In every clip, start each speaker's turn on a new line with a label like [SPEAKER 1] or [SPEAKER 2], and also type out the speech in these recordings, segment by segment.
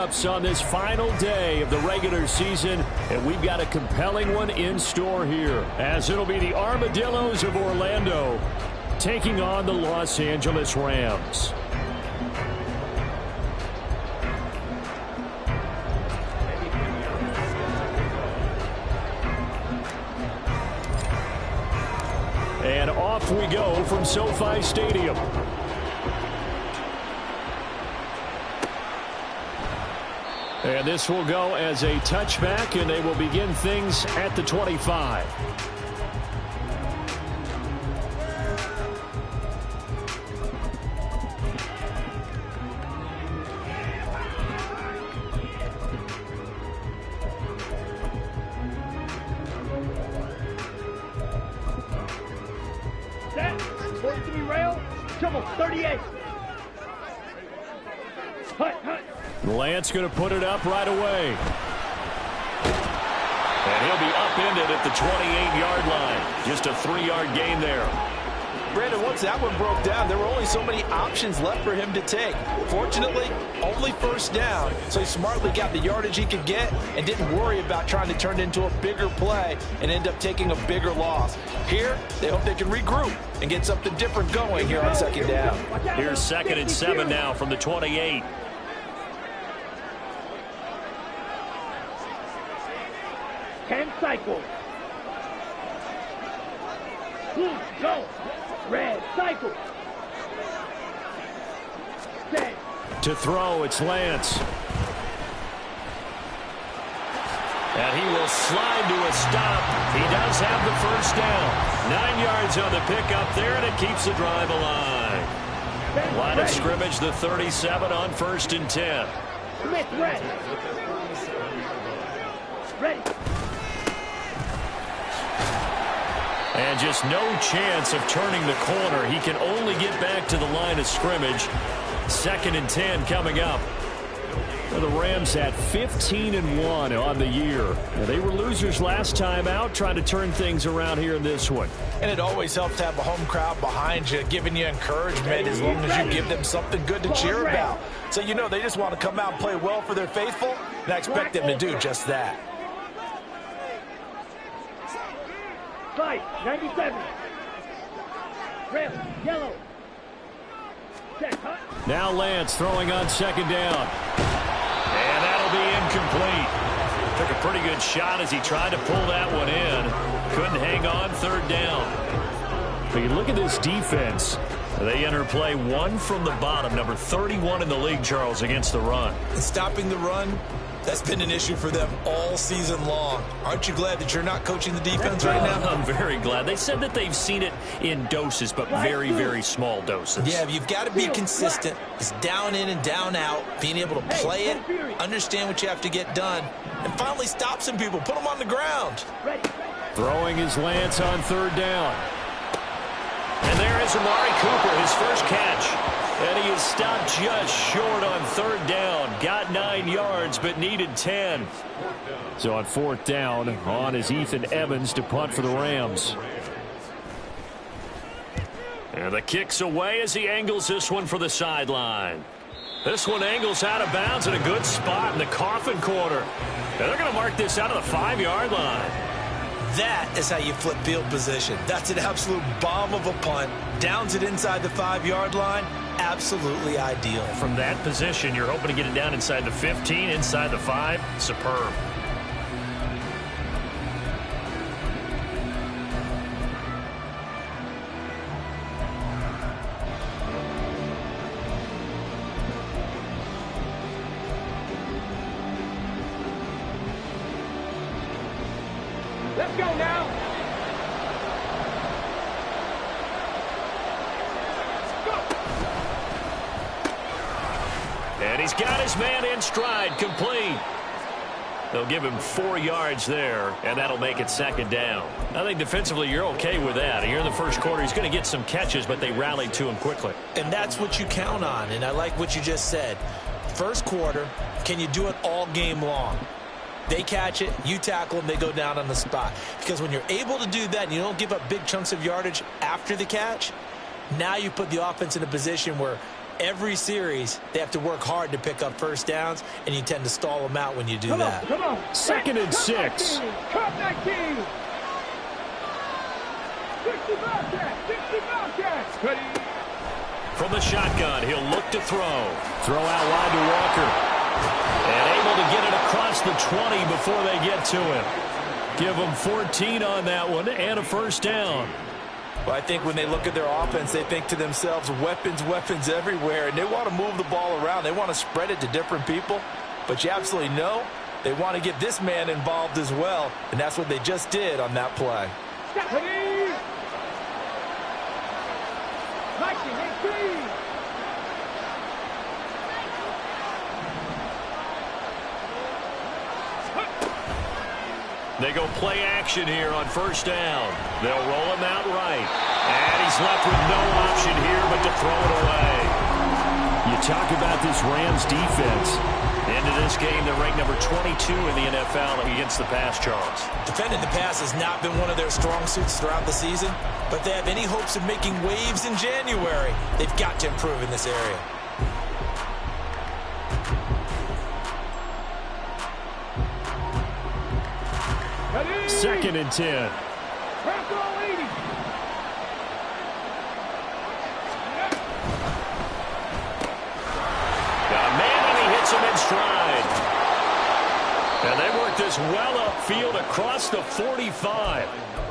[SPEAKER 1] On this final day of the regular season, and we've got a compelling one in store here, as it'll be the Armadillos of Orlando taking on the Los Angeles Rams. And off we go from SoFi Stadium. And this will go as a touchback, and they will begin things at the 25.
[SPEAKER 2] Set. Forward to be rail. Trouble. 38. Hut.
[SPEAKER 1] Lance going to put it up right away. And he'll be upended at the 28-yard line. Just a 3-yard gain there.
[SPEAKER 3] Brandon, once that one broke down, there were only so many options left for him to take. Fortunately, only first down, so he smartly got the yardage he could get and didn't worry about trying to turn it into a bigger play and end up taking a bigger loss. Here, they hope they can regroup and get something different going here on second down.
[SPEAKER 1] Here's 2nd and 7 now from the 28.
[SPEAKER 2] Cycle. Blue, go. Red, cycle. Set.
[SPEAKER 1] To throw, it's Lance. And he will slide to a stop. He does have the first down. 9 yards on the pickup there, and it keeps the drive alive. Line of scrimmage, the 37 on 1st and 10.
[SPEAKER 2] Smith, ready. Ready.
[SPEAKER 1] And just no chance of turning the corner. He can only get back to the line of scrimmage. 2nd and 10 coming up. Well, the Rams at 15-1 on the year. Now, they were losers last time out, trying to turn things around here in this one.
[SPEAKER 3] And it always helps to have a home crowd behind you, giving you encouragement as long as you give them something good to cheer about. So you know they just want to come out and play well for their faithful, and I expect them to do just that.
[SPEAKER 2] 97. Red, yellow. Set, hut.
[SPEAKER 1] Now Lance throwing on 2nd down. And that'll be incomplete. Took a pretty good shot as he tried to pull that one in. Couldn't hang on 3rd down. But you look at this defense. They enter play 1 from the bottom, number 31 in the league, Charles, against the run.
[SPEAKER 4] And stopping the run, that's been an issue for them all season long. Aren't you glad that you're not coaching the defense right now?
[SPEAKER 1] I'm very glad. They said that they've seen it in doses, but very, very small doses.
[SPEAKER 4] Yeah, you've got to be consistent. It's down in and down out, being able to play it, understand what you have to get done, and finally stop some people, put them on the ground.
[SPEAKER 1] Throwing his Lance on 3rd down. And there is Amari Cooper, his first catch. And he is stopped just short on 3rd down. Got 9 yards, but needed 10. So on 4th down, on is Ethan Evans to punt for the Rams. And the kick's away as he angles this one for the sideline. This one angles out of bounds in a good spot in the coffin corner. And they're going to mark this out of the 5-yard line.
[SPEAKER 4] That is how you flip field position. That's an absolute bomb of a punt. Downs it inside the 5-yard line. Absolutely ideal.
[SPEAKER 1] From that position, you're hoping to get it down inside the 15, inside the 5. Superb.
[SPEAKER 2] Let's go now.
[SPEAKER 1] And he's got his man in stride, complete. They'll give him 4 yards there, and that'll make it 2nd down. I think defensively you're okay with that. Here in the first quarter, he's going to get some catches, but they rallied to him quickly.
[SPEAKER 4] And that's what you count on, and I like what you just said. First quarter, can you do it all game long? They catch it, you tackle them, they go down on the spot. Because when you're able to do that and you don't give up big chunks of yardage after the catch, now you put the offense in a position where every series, they have to work hard to pick up first downs, and you tend to stall them out when you do that.
[SPEAKER 2] Come on.
[SPEAKER 1] 2nd and 6.
[SPEAKER 2] Cut 19. 60 Bobcats. Ready.
[SPEAKER 1] From the shotgun, he'll look to throw. Throw out wide to Walker. And able to get it across the 20 before they get to him. Give them 14 on that one and a first down.
[SPEAKER 3] Well, I think when they look at their offense, they think to themselves, weapons, weapons everywhere, and they want to move the ball around. They want to spread it to different people, but you absolutely know they want to get this man involved as well, and that's what they just did on that play.
[SPEAKER 2] Ready. 19.
[SPEAKER 1] They go play action here on first down. They'll roll him out right. And he's left with no option here but to throw it away. You talk about this Rams defense. Into this game, they're ranked number 22 in the NFL against the pass, Charles.
[SPEAKER 4] Defending the pass has not been one of their strong suits throughout the season, but they have any hopes of making waves in January, they've got to improve in this area.
[SPEAKER 2] Ready.
[SPEAKER 1] 2nd and 10.
[SPEAKER 2] Press all 80.
[SPEAKER 1] Got a man and he hits him in stride. And they work this well upfield across the 45.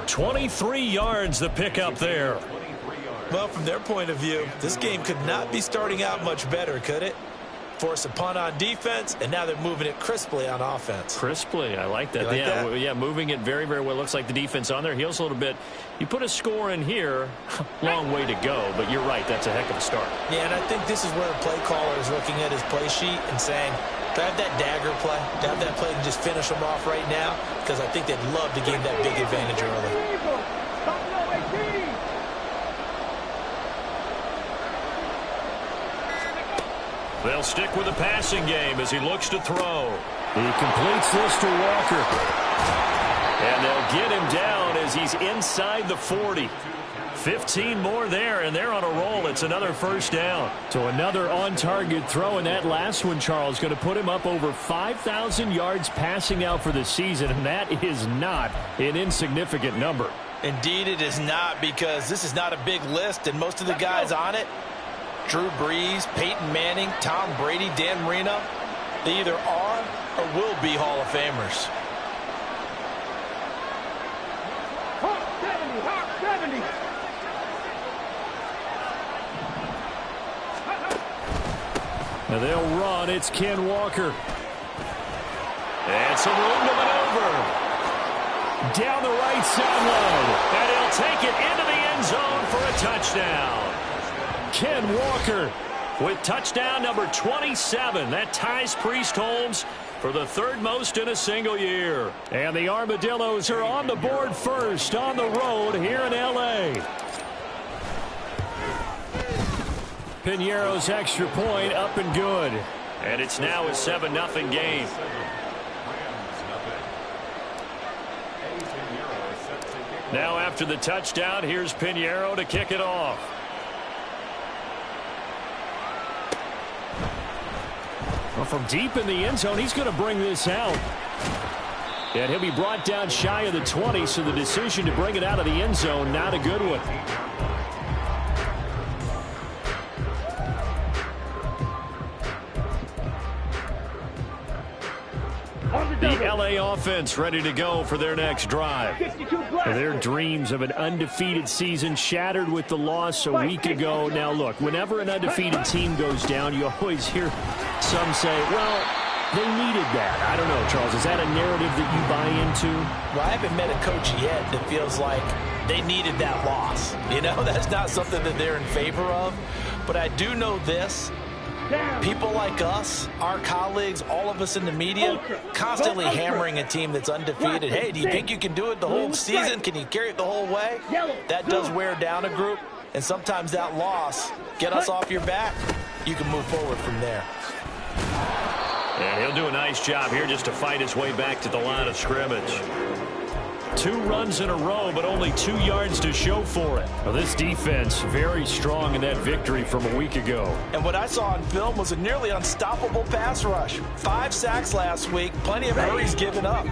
[SPEAKER 1] 23 yards the pickup there.
[SPEAKER 4] Well, from their point of view, this game could not be starting out much better, could it? Force a punt on defense, and now they're moving it crisply on offense.
[SPEAKER 1] Crisply, I like that.
[SPEAKER 4] Like that?
[SPEAKER 1] Yeah, moving it very, very well. Looks like the defense on their heels a little bit. You put a score in here, long way to go, but you're right, that's a heck of a start.
[SPEAKER 4] Yeah, and I think this is where the play caller is looking at his play sheet and saying, do I have that dagger play? Do I have that play to just finish them off right now? Because I think they'd love to gain that big advantage early.
[SPEAKER 1] They'll stick with the passing game as he looks to throw. He completes this to Walker. And they'll get him down as he's inside the 40. 15 more there, and they're on a roll. It's another first down. So another on-target throw, and that last one, Charles, going to put him up over 5,000 yards passing out for the season, and that is not an insignificant number.
[SPEAKER 4] Indeed it is not, because this is not a big list, and most of the guys on it, Drew Brees, Peyton Manning, Tom Brady, Dan Marino, they either are or will be Hall of Famers.
[SPEAKER 2] Hawk 70.
[SPEAKER 1] Now they'll run. It's Ken Walker. And some room to maneuver. Down the right sideline. And he'll take it into the end zone for a touchdown. Ken Walker with touchdown number 27. That ties Priest Holmes for the third most in a single year. And the Armadillos are on the board first on the road here in L.A. Piñeiro's extra point up and good. And it's now a 7-0 game. Now after the touchdown, here's Piñeiro to kick it off. Well, from deep in the end zone, he's going to bring this out. And he'll be brought down shy of the 20, so the decision to bring it out of the end zone, not a good one. The L.A. offense ready to go for their next drive. Their dreams of an undefeated season shattered with the loss a week ago. Now, look, whenever an undefeated team goes down, you always hear some say, well, they needed that. I don't know, Charles. Is that a narrative that you buy into?
[SPEAKER 4] Well, I haven't met a coach yet that feels like they needed that loss. You know, that's not something that they're in favor of. But I do know this. People like us, our colleagues, all of us in the media, constantly hammering a team that's undefeated. Hey, do you think you can do it the whole season? Can you carry it the whole way? That does wear down a group, and sometimes that loss, get us off your back, you can move forward from there.
[SPEAKER 1] And he'll do a nice job here just to fight his way back to the line of scrimmage. 2 runs in a row, but only 2 yards to show for it. Well, this defense very strong in that victory from a week ago.
[SPEAKER 3] And what I saw on film was a nearly unstoppable pass rush. 5 sacks last week, plenty of hurries given up.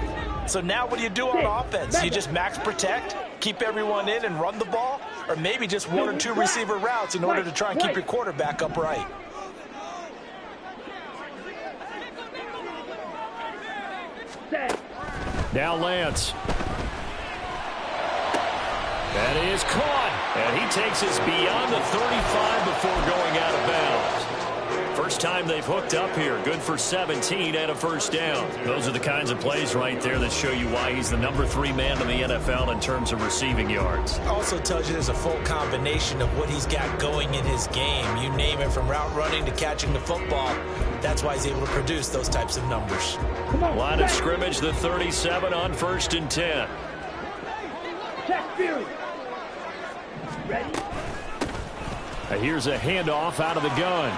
[SPEAKER 3] So now what do you do on offense? You just max protect, keep everyone in and run the ball, or maybe just 1 or 2 receiver routes in order to try and keep your quarterback upright.
[SPEAKER 1] Now Lance. That is caught. And he takes us beyond the 35 before going out of bounds. First time they've hooked up here. Good for 17 and a first down. Those are the kinds of plays right there that show you why he's the number 3 man in the NFL in terms of receiving yards.
[SPEAKER 4] Also tells you there's a full combination of what he's got going in his game. You name it, from route running to catching the football. That's why he's able to produce those types of numbers.
[SPEAKER 1] Line of scrimmage, the 37 on 1st and 10.
[SPEAKER 2] Check Fury. Ready?
[SPEAKER 1] Here's a handoff out of the gun.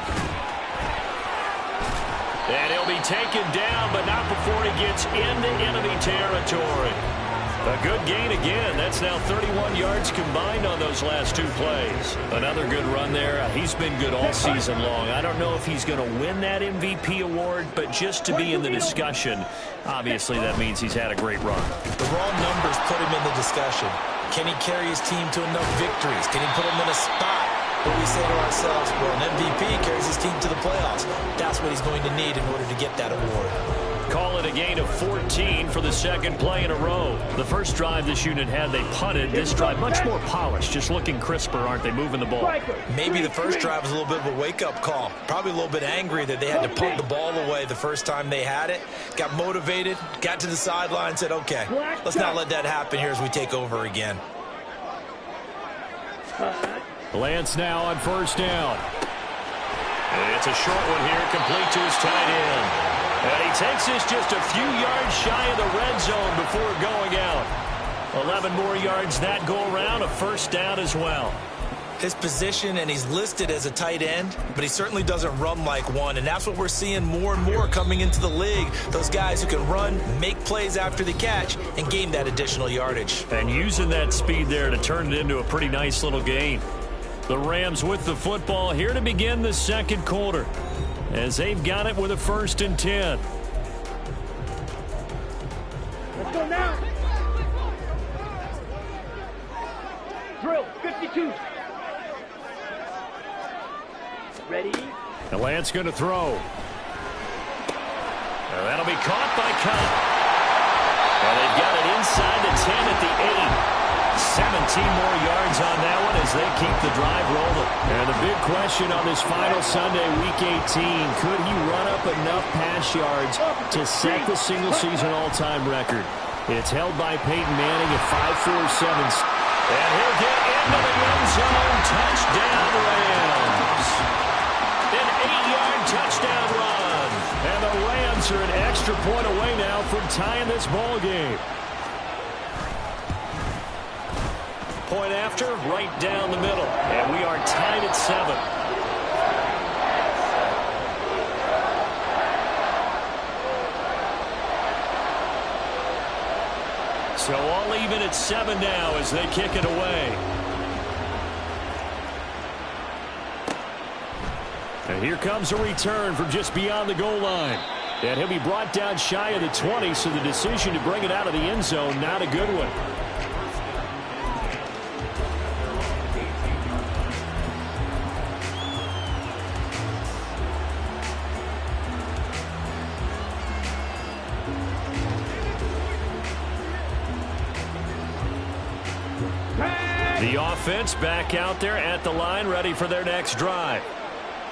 [SPEAKER 1] And he'll be taken down, but not before he gets into enemy territory. A good gain again. That's now 31 yards combined on those last 2 plays. Another good run there. He's been good all season long. I don't know if he's going to win that MVP award, but just to be in the discussion, obviously that means he's had a great run.
[SPEAKER 4] The raw numbers put him in the discussion. Can he carry his team to enough victories? Can he put them in a spot where we say to ourselves, well, an MVP carries his team to the playoffs? That's what he's going to need in order to get that award.
[SPEAKER 1] Call it a gain of 14 for the 2nd play in a row. The first drive this unit had, they punted. This drive much more polished, just looking crisper, aren't they, moving the ball?
[SPEAKER 4] Maybe the first drive was a little bit of a wake-up call. Probably a little bit angry that they had to punt the ball away the first time they had it. Got motivated, got to the sideline, said, okay, let's not let that happen here as we take over again.
[SPEAKER 1] Lance now on 1st down. And it's a short one here, complete to his tight end. And he takes this just a few yards shy of the red zone before going out. 11 more yards that go around, a first down as well.
[SPEAKER 4] His position, and he's listed as a tight end, but he certainly doesn't run like one, and that's what we're seeing more and more coming into the league. Those guys who can run, make plays after the catch, and gain that additional yardage.
[SPEAKER 1] And using that speed there to turn it into a pretty nice little gain. The Rams with the football here to begin the 2nd quarter, as they've got it with a 1st and 10.
[SPEAKER 2] Let's go now. Drill, 52. Ready?
[SPEAKER 1] And Lance going to throw. And that'll be caught by Cup. And they've got it inside the 10 at the 8. 17 more yards on that one as they keep the drive rolling. And the big question on this final Sunday, Week 18, could he run up enough pass yards to set the single-season all-time record? It's held by Peyton Manning at 5.47. And he'll get into the end zone. Touchdown, Rams. An 8-yard touchdown run. And the Rams are an extra point away now from tying this ball game. Point after, right down the middle. And we are tied at 7. So all even at 7 now as they kick it away. And here comes a return from just beyond the goal line. And he'll be brought down shy of the 20, so the decision to bring it out of the end zone, not a good one. The offense back out there at the line, ready for their next drive.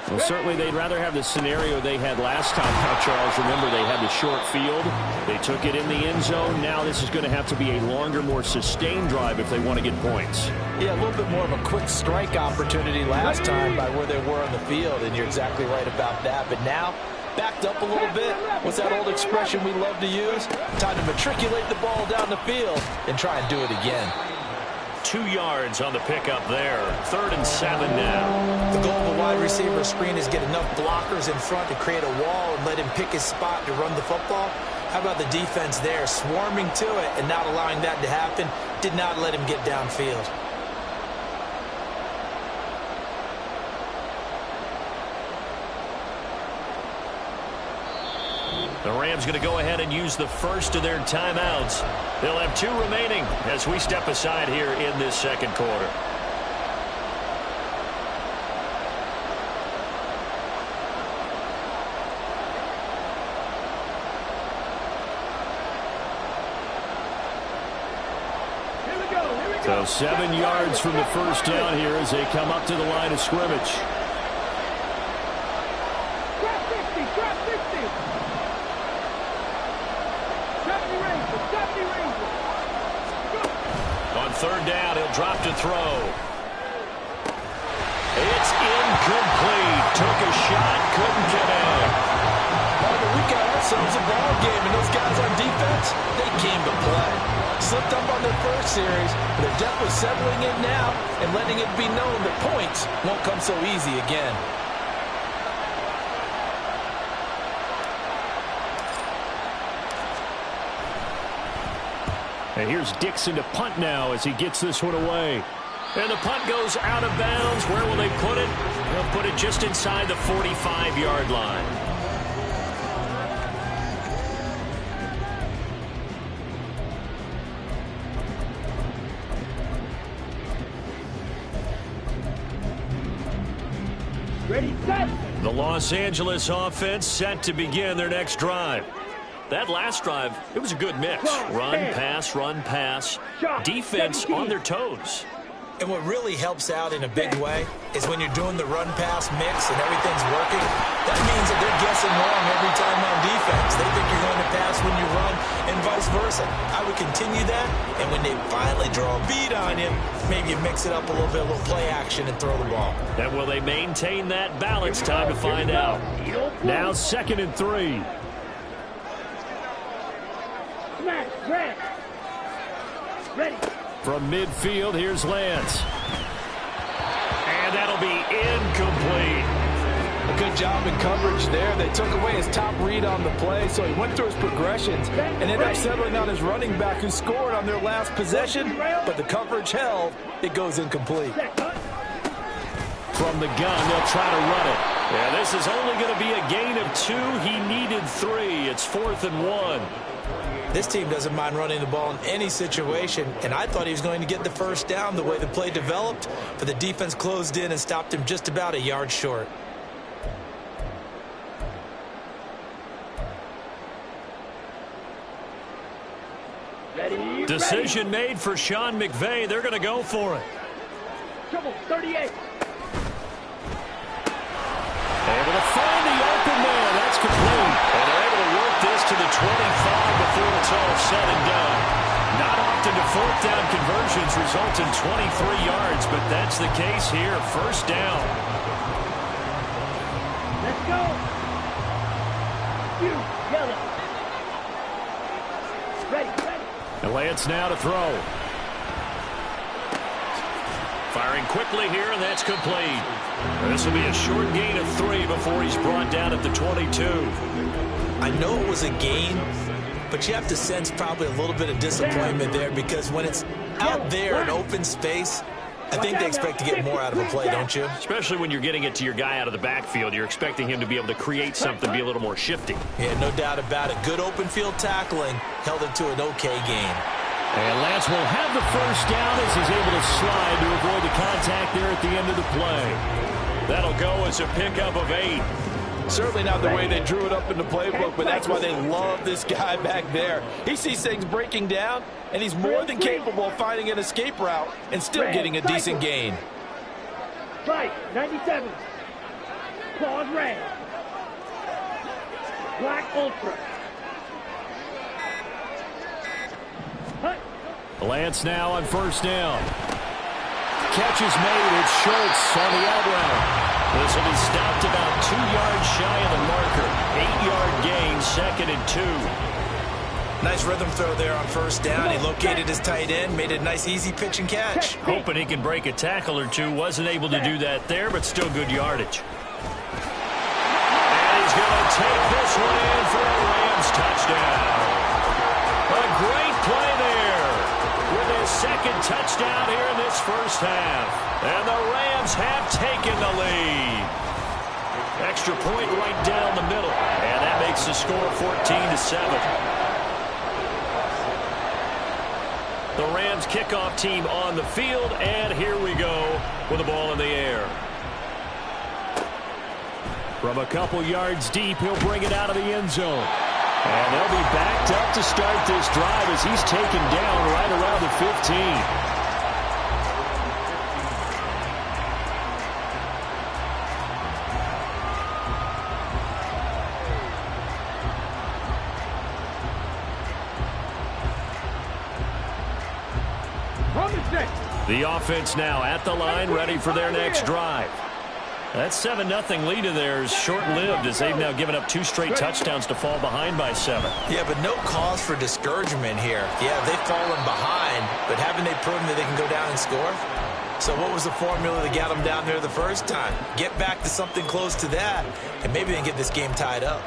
[SPEAKER 1] Well, certainly they'd rather have the scenario they had last time. Now, Charles, remember they had the short field. They took it in the end zone. Now this is going to have to be a longer, more sustained drive if they want to get points.
[SPEAKER 3] Yeah, a little bit more of a quick strike opportunity last time by where they were on the field, and you're exactly right about that. But now, backed up a little bit. What's that old expression we love to use? Time to matriculate the ball down the field and try and do it again.
[SPEAKER 1] 2 yards on the pickup there. 3rd and 7 now.
[SPEAKER 4] The goal of a wide receiver screen is get enough blockers in front to create a wall and let him pick his spot to run the football. How about the defense there, swarming to it and not allowing that to happen? Did not let him get downfield.
[SPEAKER 1] The Rams going to go ahead and use the first of their timeouts. They'll have 2 remaining as we step aside here in this second quarter. So 7 yards from the first down here as they come up to the line of scrimmage. On third down, he'll drop to throw. It's incomplete. Took a shot, couldn't get in.
[SPEAKER 3] We got ourselves a ball game, and those guys on defense, they came to play. Slipped up on their first series, but they're definitely settling in now and letting it be known that points won't come so easy again.
[SPEAKER 1] And here's Dixon to punt now as he gets this one away. And the punt goes out of bounds. Where will they put it? They'll put it just inside the 45-yard line.
[SPEAKER 2] Ready, set.
[SPEAKER 1] The Los Angeles offense set to begin their next drive. That last drive, it was a good mix. Run, pass. Defense on their toes.
[SPEAKER 4] And what really helps out in a big way is when you're doing the run-pass mix and everything's working, that means that they're guessing wrong every time on defense. They think you're going to pass when you run and vice versa. I would continue that, and when they finally draw a beat on you, maybe you mix it up a little bit, a little play action, and throw the ball.
[SPEAKER 1] And will they maintain that balance? Time to find out. Now 2nd and 3.
[SPEAKER 2] Ready.
[SPEAKER 1] From midfield, here's Lance. And that'll be incomplete.
[SPEAKER 3] A good job in coverage there. They took away his top read on the play, so he went through his progressions and ended up settling on his running back who scored on their last possession, but the coverage held. It goes incomplete.
[SPEAKER 1] From the gun, they'll try to run it. Yeah, this is only going to be a gain of 2. He needed 3. It's 4th and 1.
[SPEAKER 4] This team doesn't mind running the ball in any situation, and I thought he was going to get the first down the way the play developed, but the defense closed in and stopped him just about a yard short.
[SPEAKER 2] Ready.
[SPEAKER 1] Decision made for Sean McVay. They're going to go for it.
[SPEAKER 2] Trouble, 38.
[SPEAKER 1] Able to find the open man. That's complete. And they're able to work this to the 25 before it's all said and done. Not often do 4th down conversions result in 23 yards, but that's the case here. First down.
[SPEAKER 2] Let's go. You, yellow. Ready.
[SPEAKER 1] And Lance now to throw. Firing quickly here, and that's complete. This will be a short gain of 3 before he's brought down at the 22.
[SPEAKER 4] I know it was a gain, but you have to sense probably a little bit of disappointment there because when it's out there in open space, I think they expect to get more out of a play, don't you?
[SPEAKER 1] Especially when you're getting it to your guy out of the backfield. You're expecting him to be able to create something, be a little more shifty.
[SPEAKER 4] Yeah, no doubt about it. Good open field tackling held it to an okay gain.
[SPEAKER 1] And Lance will have the first down as he's able to slide to avoid the contact there at the end of the play. That'll go as a pickup of 8.
[SPEAKER 3] Certainly not the way they drew it up in the playbook, but that's why they love this guy back there. He sees things breaking down, and he's more than capable of finding an escape route and still getting a decent gain.
[SPEAKER 2] Right, 97. Claws red. Black Ultra. Hut.
[SPEAKER 1] Lance now on first down. Catch is made. It's Schultz on the out route. This will be stopped about 2 yards shy of the marker. 8-yard gain, 2nd and 2.
[SPEAKER 4] Nice rhythm throw there on first down. He located his tight end, made a nice easy pitch and catch.
[SPEAKER 1] Hoping he can break a tackle or two. Wasn't able to do that there, but still good yardage. And he's going to take this one in for a Rams touchdown. second touchdown here in this first half. And the Rams have taken the lead. Extra point right down the middle. And that makes the score 14-7. The Rams kickoff team on the field, and here we go with the ball in the air. From a couple yards deep, he'll bring it out of the end zone. And they'll be backed up to start this drive as he's taken down right around the 15. The offense now at the line, ready for their next drive. That 7-0 lead of theirs short-lived as they've now given up 2 straight touchdowns to fall behind by 7.
[SPEAKER 4] Yeah, but no cause for discouragement here. Yeah, they've fallen behind, but haven't they proven that they can go down and score? So what was the formula that got them down there the first time? Get back to something close to that, and maybe they can get this game tied up.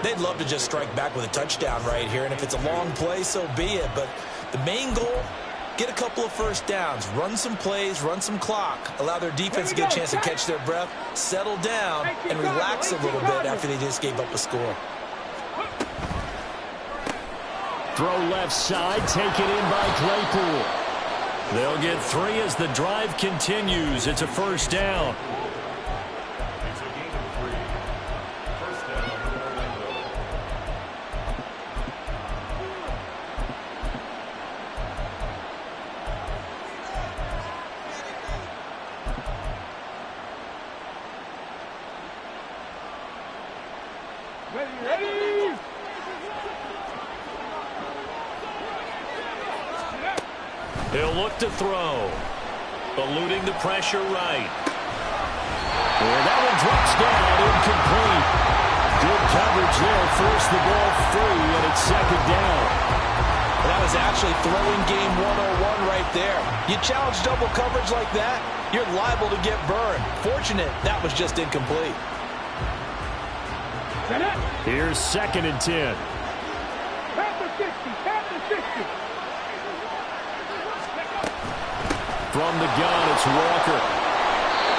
[SPEAKER 4] They'd love to just strike back with a touchdown right here, and if it's a long play, so be it. But the main goal, get a couple of first downs, run some plays, run some clock, allow their defense to get a chance to catch their breath, settle down, and relax a little bit after they just gave up a score.
[SPEAKER 1] Throw left side, taken in by Claypool. They'll get 3 as the drive continues. It's a first down. He'll look to throw. Eluding the pressure right. And that one drops down, incomplete. Good coverage there, forced the ball free, and it's second down.
[SPEAKER 3] That was actually throwing game 101 right there. You challenge double coverage like that, you're liable to get burned. Fortunate, that was just incomplete.
[SPEAKER 1] Here's 2nd and 10.
[SPEAKER 2] At the 50, at the 50.
[SPEAKER 1] From the gun, it's Walker.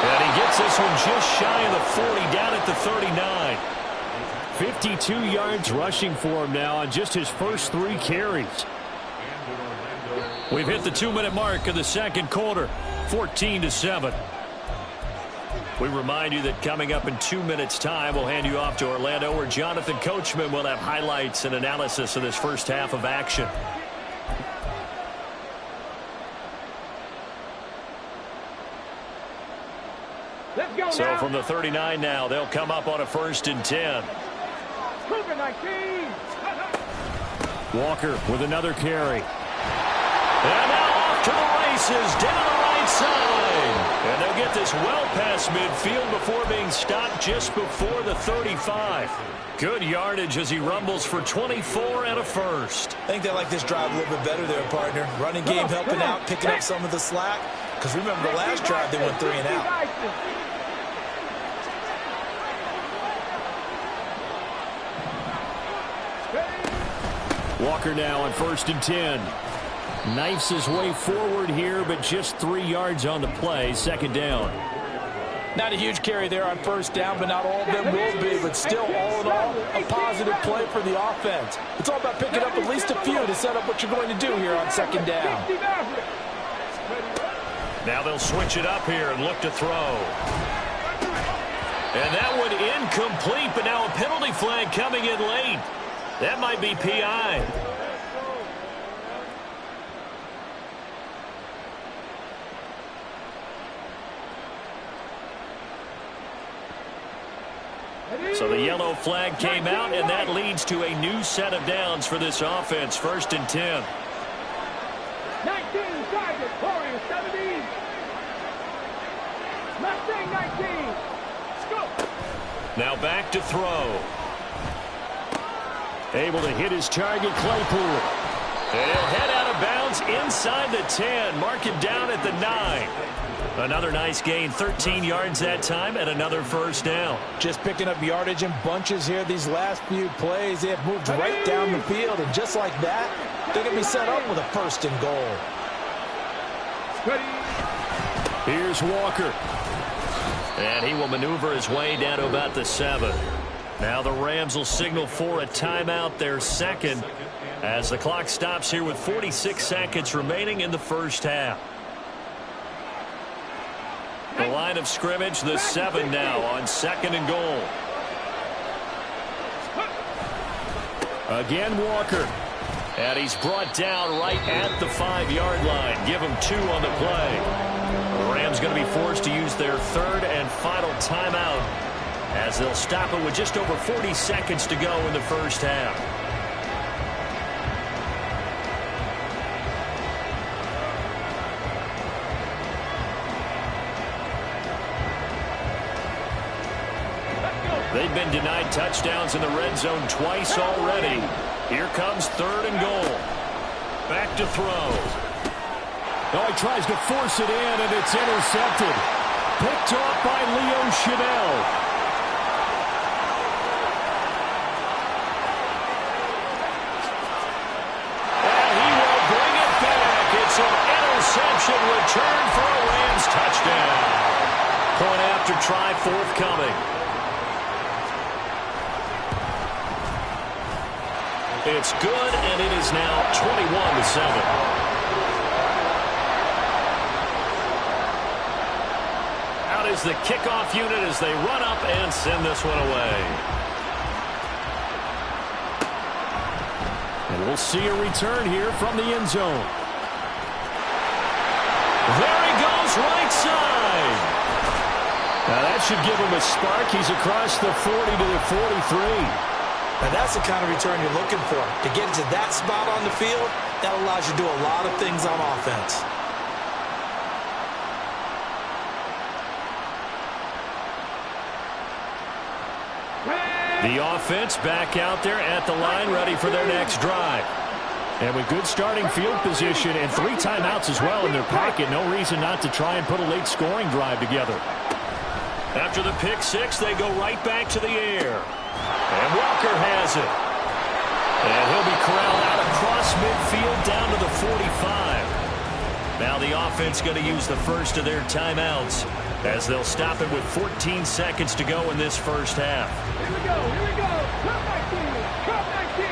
[SPEAKER 1] And he gets this one just shy of the 40, down at the 39. 52 yards rushing for him now on just his first 3 carries. We've hit the 2-minute mark of the second quarter, 14-7. We remind you that coming up in 2 minutes' time, we'll hand you off to Orlando, where Jonathan Coachman will have highlights and analysis of this first half of action. So from the 39 now, they'll come up on a 1st and 10. Walker with another carry. And now off to the races, down the right side. And they'll get this well past midfield before being stopped just before the 35. Good yardage as he rumbles for 24 and a first.
[SPEAKER 4] I think they like this drive a little bit better there, partner. Running game helping out, picking up some of the slack. Because remember, the last drive they went 3 and out.
[SPEAKER 1] Walker now on 1st and 10. Knifes his way forward here, but just 3 yards on the play. 2nd down.
[SPEAKER 3] Not a huge carry there on 1st down, but not all of them will be. But still, all in all, a positive play for the offense. It's all about picking up at least a few to set up what you're going to do here on 2nd down.
[SPEAKER 1] Now they'll switch it up here and look to throw. And that one incomplete, but now a penalty flag coming in late. That might be PI. So the yellow flag came out, and that leads to a new set of downs for this offense. 1st and 10.
[SPEAKER 2] 19, target, Warriors 17. Mustang 19. Scope.
[SPEAKER 1] Now back to throw. Able to hit his target, Claypool. And he'll head out of bounds inside the 10. Mark him down at the 9. Another nice gain, 13 yards that time, and another 1st down.
[SPEAKER 3] Just picking up yardage in bunches here these last few plays. They have moved right down the field, and just like that, they're going to be set up with a 1st and goal.
[SPEAKER 1] Here's Walker. And he will maneuver his way down to about the 7. Now the Rams will signal for a timeout, their second, as the clock stops here with 46 seconds remaining in the first half. The line of scrimmage, the 7 now on 2nd and goal. Again, Walker. And he's brought down right at the 5-yard line. Give him 2 on the play. The Rams going to be forced to use their 3rd and final timeout as they'll stop it with just over 40 seconds to go in the first half. They've been denied touchdowns in the red zone twice already. Here comes 3rd and goal. Back to throw. Oh, he tries to force it in, and it's intercepted. Picked off by Leo Chanel. And he will bring it back. It's an interception return for a Rams touchdown. Point after try forthcoming. It's good, and it is now 21-7. Out is the kickoff unit as they run up and send this one away. And we'll see a return here from the end zone. There he goes, right side. Now that should give him a spark. He's across the 40 to the 43.
[SPEAKER 4] And that's the kind of return you're looking for. To get into that spot on the field, that allows you to do a lot of things on offense.
[SPEAKER 1] The offense back out there at the line, ready for their next drive. And with good starting field position and 3 timeouts as well in their pocket, no reason not to try and put a late scoring drive together. After the pick 6, they go right back to the air. And Walker has it. And he'll be corralled out across midfield down to the 45. Now the offense going to use the first of their timeouts as they'll stop it with 14 seconds to go in this first half.
[SPEAKER 2] Here we go, here we go. Drop 19, drop 19.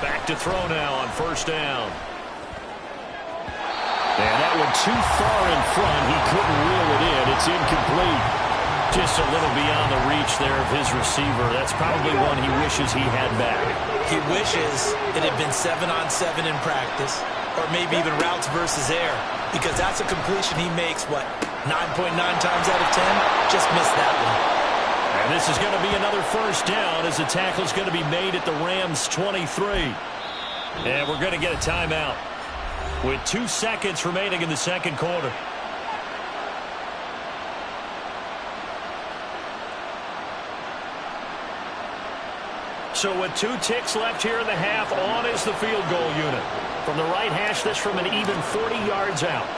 [SPEAKER 1] Back to throw now on first down. And that one too far in front. He couldn't reel it in. It's incomplete. Just a little beyond the reach there of his receiver. That's probably one he wishes he had back.
[SPEAKER 4] He wishes it had been 7-on-7 in practice, or maybe even routes versus air, because that's a completion he makes, 9.9 times out of 10? Just missed that one.
[SPEAKER 1] And this is going to be another first down as the tackle is going to be made at the Rams' 23. And we're going to get a timeout with 2 seconds remaining in the second quarter. So with 2 ticks left here in the half, on is the field goal unit. From the right hash, this from an even 40 yards out.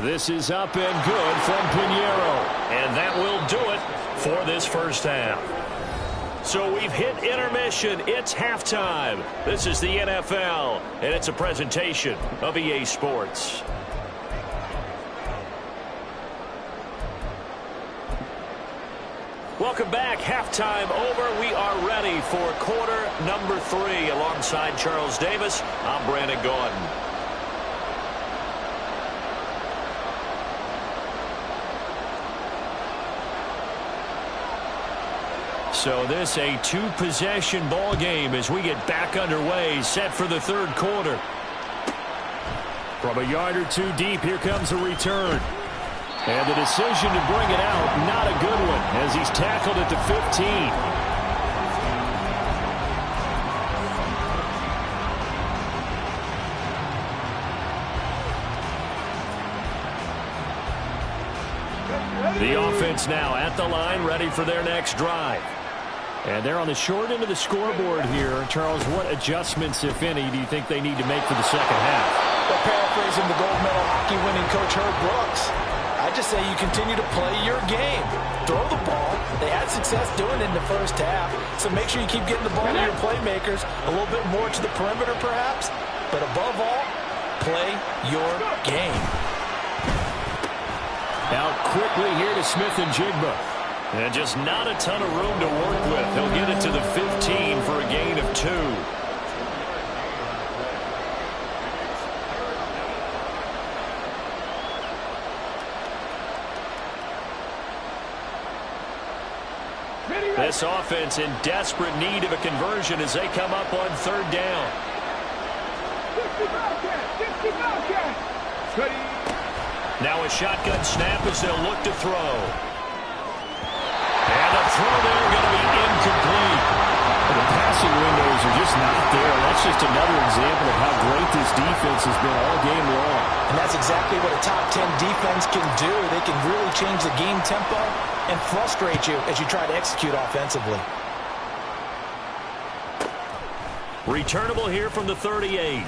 [SPEAKER 1] This is up and good from Pinheiro. And that will do it for this first half. So we've hit intermission. It's halftime. This is the NFL, and it's a presentation of EA Sports. Welcome back. Halftime over. We are ready for quarter number 3. Alongside Charles Davis, I'm Brandon Gordon. So this a 2-possession ball game as we get back underway, set for the third quarter. From a yard or 2 deep, here comes a return. And the decision to bring it out, not a good one, as he's tackled at the 15. The offense now at the line, ready for their next drive. And they're on the short end of the scoreboard here. Charles, what adjustments, if any, do you think they need to make for the second half?
[SPEAKER 3] Well, paraphrasing the gold medal hockey winning coach Herb Brooks, I I just say you continue to play your game. Throw the ball. They had success doing it in the first half, so make sure you keep getting the ball to your playmakers, a little bit more to the perimeter perhaps, but above all, play your game.
[SPEAKER 1] Out quickly here to Smith and Jigba. And just not a ton of room to work with. He'll get it to the 15 for a gain of 2. This offense in desperate need of a conversion as they come up on third down.
[SPEAKER 2] 50 Bobcats. Ready.
[SPEAKER 1] Now a shotgun snap as they'll look to throw. And the throw there going to be incomplete.
[SPEAKER 5] The passing windows are just not there. That's just another example of how great this defense has been all game long.
[SPEAKER 3] And that's exactly what a top 10 defense can do. They can really change the game tempo and frustrate you as you try to execute offensively.
[SPEAKER 1] Returnable here from the 38.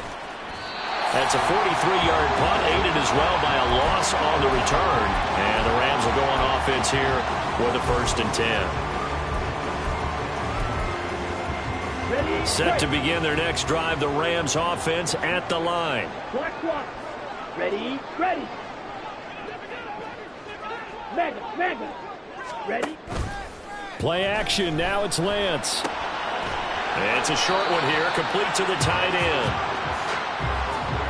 [SPEAKER 1] That's a 43-yard punt, aided as well by a loss on the return. And the Rams will go on offense here with a 1st and 10. Set to begin their next drive, the Rams offense at the line.
[SPEAKER 2] Black clock. Ready. Mega. Ready.
[SPEAKER 1] Play action. Now it's Lance. And it's a short one here, complete to the tight end.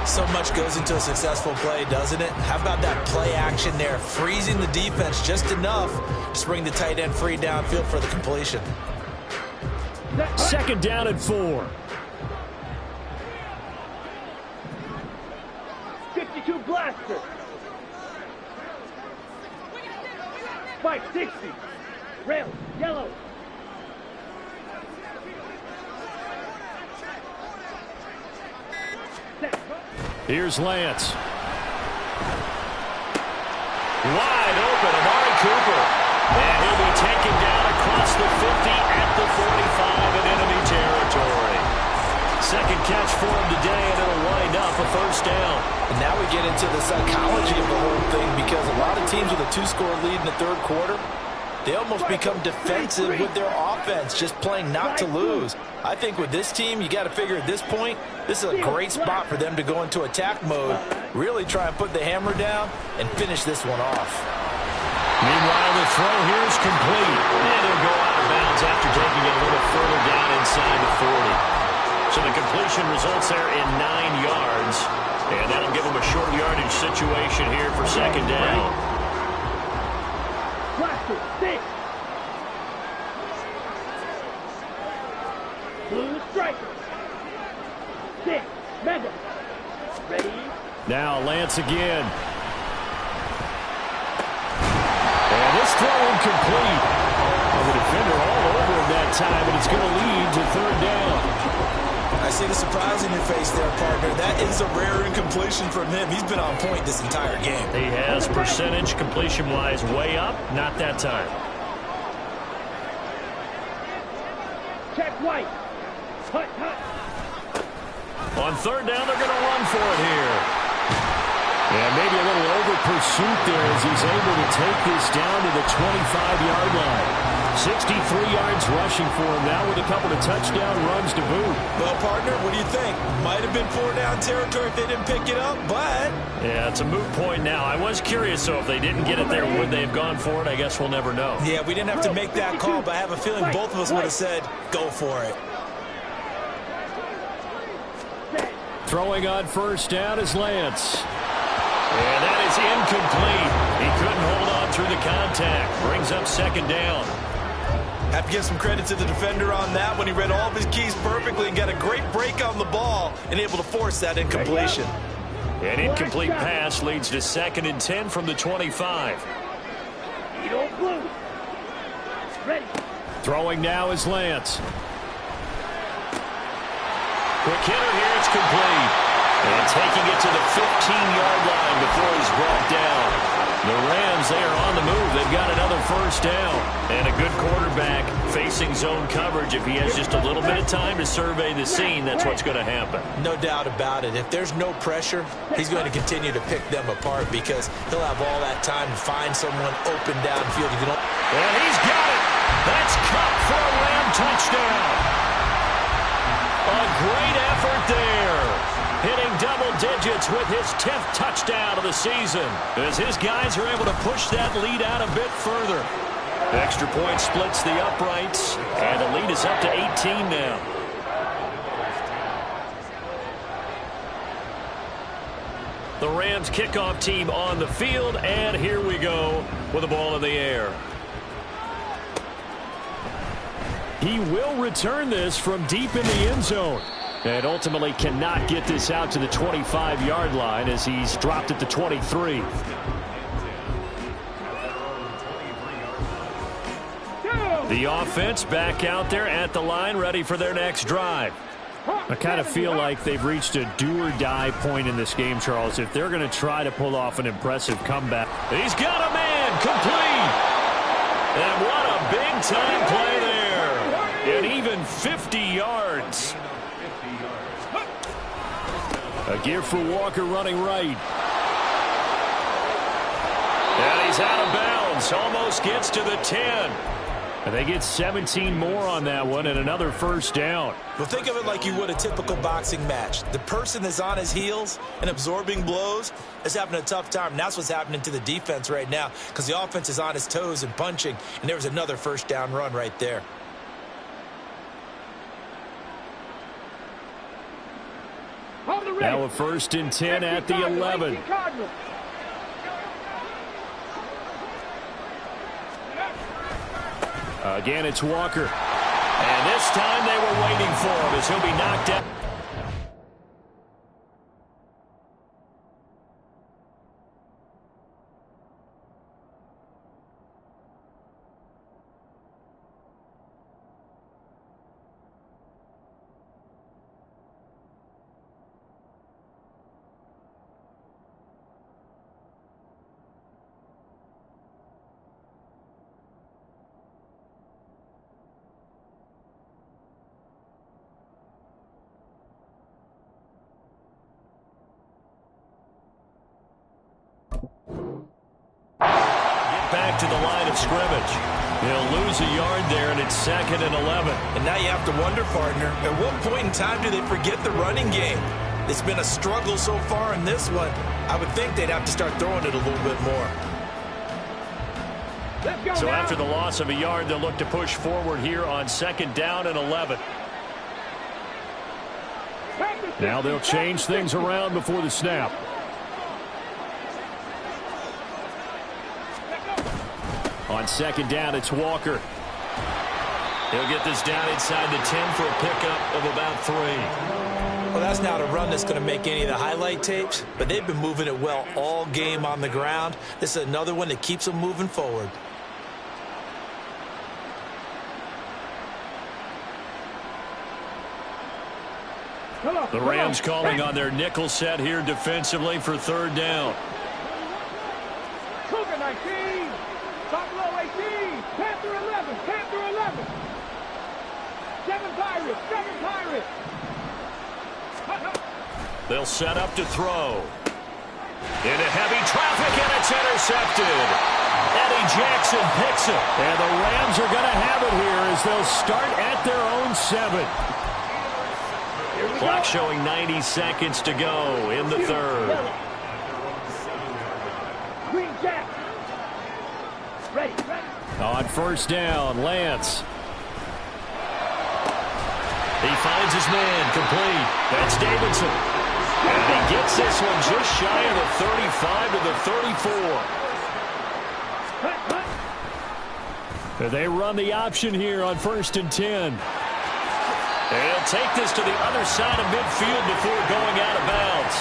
[SPEAKER 4] So much goes into a successful play, doesn't it? How about that play action there, freezing the defense just enough to bring the tight end free downfield for the completion.
[SPEAKER 1] 2nd down and 4.
[SPEAKER 2] 52 blaster. 560. Rail. Yellow.
[SPEAKER 1] Here's Lance. Wide open, Amari Cooper. And he'll be taken down across the 50 at the 45 in enemy territory. 2nd catch for him today, and it'll wind up a 1st down.
[SPEAKER 3] And now we get into the psychology of the whole thing, because a lot of teams with a 2-score lead in the 3rd quarter, they almost become defensive with their offense, just playing not to lose. I think with this team, you got to figure at this point, this is a great spot for them to go into attack mode, really try and put the hammer down and finish this one off.
[SPEAKER 1] Meanwhile, the throw here is complete. And it'll go out of bounds after taking it a little further down inside the 40. So the completion results there in 9 yards. And that'll give them a short yardage situation here for 2nd down.
[SPEAKER 2] Blaster. 6. Blue striker. 6. Mega. Ready.
[SPEAKER 1] Now Lance again. And this throw incomplete. And the defender all over him that time, and it's going to lead to 3rd down.
[SPEAKER 4] I see the surprise in your face there, partner. That is a rare incompletion from him. He's been on point this entire game.
[SPEAKER 1] He has percentage completion-wise way up, not that time.
[SPEAKER 2] Check white. Hut.
[SPEAKER 1] On 3rd down, they're going to run for it here. And maybe a little over-pursuit there as he's able to take this down to the 25-yard line. 63 yards rushing for him now with a couple of touchdown runs to boot.
[SPEAKER 4] Well, partner, what do you think? Might have been 4-down territory if they didn't pick it up, but...
[SPEAKER 1] Yeah, it's a moot point now. I was curious, though, if they didn't get it there, would they have gone for it? I guess we'll never know.
[SPEAKER 4] Yeah, we didn't have to make that call, but I have a feeling both of us would have said, go for it.
[SPEAKER 1] Throwing on 1st down is Lance. And that is incomplete. He couldn't hold on through the contact. Brings up 2nd down.
[SPEAKER 4] Have to give some credit to the defender on that when he read all of his keys perfectly and got a great break on the ball and able to force that incompletion.
[SPEAKER 1] An incomplete pass leads to 2nd and 10 from the 25.
[SPEAKER 2] Blue. Ready.
[SPEAKER 1] Throwing now is Lance. Quick hitter here, it's complete. And taking it to the 15-yard line before he's brought down. The Rams, they are on the move. They've got another 1st down. And a good quarterback Facing zone coverage, if he has just a little bit of time to survey the scene, that's what's going to happen.
[SPEAKER 4] No doubt about it. If there's no pressure, he's going to continue to pick them apart because he'll have all that time to find someone open downfield.
[SPEAKER 1] And he's got it. That's Cup for a Ram touchdown. A great effort there. Hitting double digits with his 10th touchdown of the season as his guys are able to push that lead out a bit further. Extra point splits the uprights, and the lead is up to 18 now. The Rams kickoff team on the field, and here we go with the ball in the air.
[SPEAKER 5] He will return this from deep in the end zone. And ultimately cannot get this out to the 25-yard line as he's dropped it to 23. The offense back out there at the line, ready for their next drive. I kind of feel like they've reached a do-or-die point in this game, Charles, if they're going to try to pull off an impressive comeback.
[SPEAKER 1] He's got a man complete. And what a big-time play there. And even 50 yards.
[SPEAKER 5] A give for Walker running right.
[SPEAKER 1] And he's out of bounds. Almost gets to the 10.
[SPEAKER 5] And they get 17 more on that one and another first down.
[SPEAKER 4] Well, think of it like you would a typical boxing match. The person that's on his heels and absorbing blows is having a tough time. And that's what's happening to the defense right now because the offense is on his toes and punching. And there was another first down run right there.
[SPEAKER 5] Now a 1st and 10 at the 11. Again, it's Walker.
[SPEAKER 1] And this time they were waiting for him as he'll be knocked out. Back to the line of scrimmage. He'll lose a yard there, and it's 2nd and 11.
[SPEAKER 4] And now you have to wonder, partner, at what point in time do they forget the running game? It's been a struggle so far in this one. I would think they'd have to start throwing it a little bit more.
[SPEAKER 1] So after the loss of a yard, they'll look to push forward here on 2nd down and 11.
[SPEAKER 5] Now they'll change things around before the snap. On 2nd down, it's Walker.
[SPEAKER 1] He'll get this down inside the 10 for a pickup of about 3.
[SPEAKER 4] Well, that's not a run that's going to make any of the highlight tapes, but they've been moving it well all game on the ground. This is another one that keeps them moving forward.
[SPEAKER 1] The Rams calling on their nickel set here defensively for 3rd down.
[SPEAKER 2] Cougar 19. Buffalo 18, Panther 11, Panther 11. 7 Pirates, 7 Pirates.
[SPEAKER 1] They'll set up to throw. Into heavy traffic, and it's intercepted. Eddie Jackson picks it.
[SPEAKER 5] And the Rams are going to have it here as they'll start at their own 7.
[SPEAKER 1] Clock showing 90 seconds to go in the 3rd.
[SPEAKER 2] Green Jack. Ready.
[SPEAKER 5] On 1st down, Lance.
[SPEAKER 1] He finds his man complete. That's Davidson. And he gets this one just shy of the 35 to the 34.
[SPEAKER 5] They run the option here on 1st and 10.
[SPEAKER 1] They'll take this to the other side of midfield before going out of bounds.